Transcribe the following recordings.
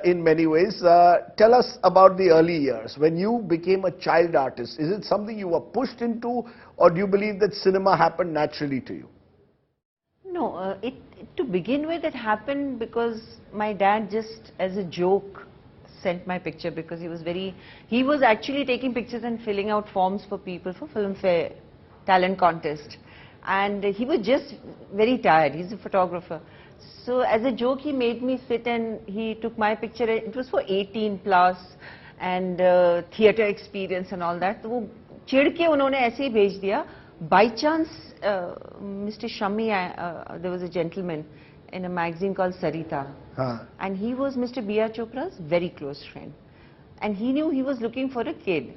in many ways. Tell us about the early years. When you became a child artist, is it something you were pushed into, or do you believe that cinema happened naturally to you? No, to begin with, it happened because my dad just as a joke sent my picture, because he was actually taking pictures and filling out forms for people for Filmfare talent contest. And he was just very tired. He's a photographer. So as a joke, he made me sit and he took my picture. It was for 18 plus and theatre experience and all that. तो वो चिढ़ के उन्होंने ऐसे ही भेज दिया. By chance, Mr. Shami, there was a gentleman in a magazine called Sarika, and he was Mr. B.R. Chopra's very close friend, and he knew he was looking for a kid.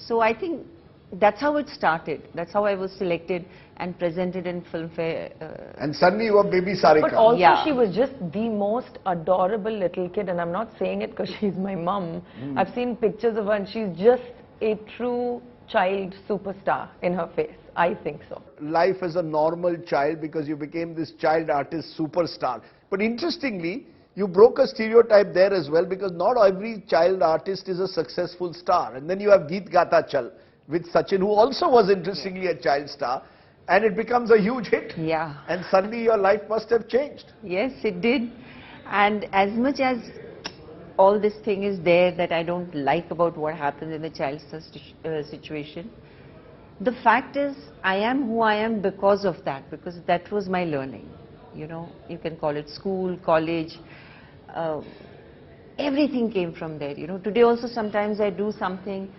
So I think that's how it started. That's how I was selected and presented in Filmfare. And suddenly you were baby Sarika. But also Yeah. she was just the most adorable little kid, and I'm not saying it because she's my mum. I've seen pictures of her and she's just a true child superstar in her face. I think so. Life as a normal child, because you became this child artist superstar. But interestingly, you broke a stereotype there as well, because not every child artist is a successful star. And then you have Geet Gata Chal with Sachin, who also was interestingly a child star, and it becomes a huge hit. Yeah. And suddenly your life must have changed. Yes, it did. And as much as all this thing is there that I don't like about what happens in the child situation, the fact is I am who I am because of that, because that was my learning. You know, you can call it school, college, everything came from there. You know, today also sometimes I do something,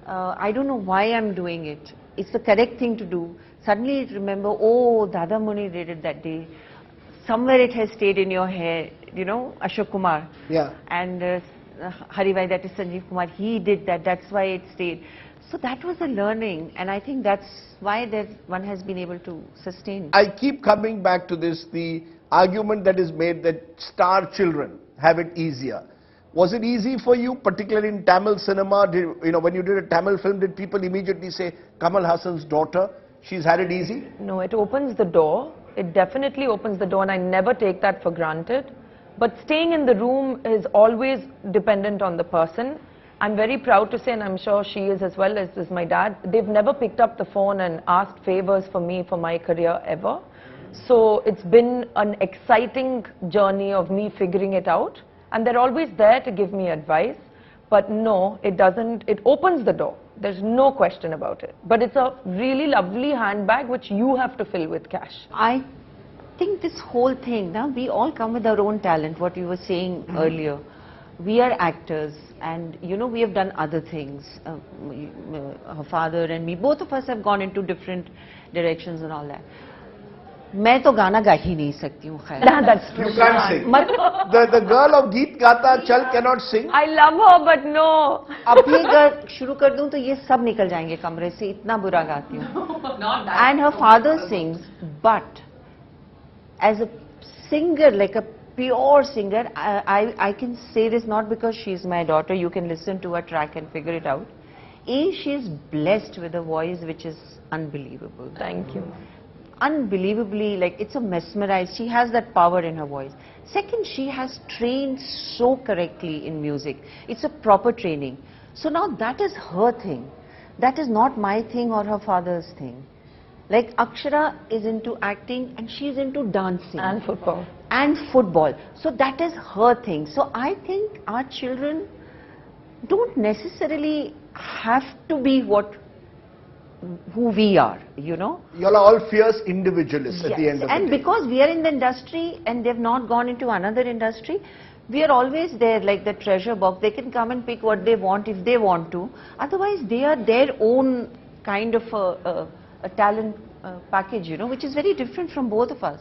I don't know why I'm doing it. It's the correct thing to do. Suddenly remember, oh, Dada Muni did it that day. Somewhere it has stayed in your hair, you know, Ashok Kumar. Yeah. And Harivai, that is Sanjeev Kumar, he did that, that's why it stayed. So that was a learning, and I think that's why one has been able to sustain. I keep coming back to this, the argument that is made that star children have it easier. Was it easy for you, particularly in Tamil cinema? When you did a Tamil film, did people immediately say, Kamal Haasan's daughter, she's had it easy? No, it opens the door. It definitely opens the door, and I never take that for granted. But staying in the room is always dependent on the person. I'm very proud to say, and I'm sure she is as well, as is my dad, they've never picked up the phone and asked favors for me for my career ever. So it's been an exciting journey of me figuring it out, and they're always there to give me advice. But no, it doesn't, it opens the door. There's no question about it. But it's a really lovely handbag which you have to fill with cash. I think this whole thing, now we all come with our own talent, what you were saying earlier. We are actors, and you know, we have done other things. Her father and me, both of us have gone into different directions and all that. मैं तो गाना गा ही नहीं सकती हूँ खैर. That's true. You can't sing. The girl of Geet Gata Chal cannot sing. I love her, but no. अभी अगर शुरू कर दूँ तो ये सब निकल जाएंगे कमरे से, इतना बुरा गाती हूँ. And her father sings, but as a singer, like a pure singer, I can say this not because she's my daughter. You can listen to her track and figure it out. A, she is blessed with a voice which is unbelievable. Thank you. Unbelievably, like, it's a mesmerized. She has that power in her voice. Second, she has trained so correctly in music. It's a proper training. So now that is her thing. That is not my thing or her father's thing. Like Akshara is into acting and she's into dancing. And football. And football. So that is her thing. So I think our children don't necessarily have to be who we are, you know. You all are all fierce individualists at the end of the day. And because we are in the industry and they've not gone into another industry, we are always there like the treasure box. They can come and pick what they want if they want to. Otherwise, they are their own kind of a talent package, you know, which is very different from both of us.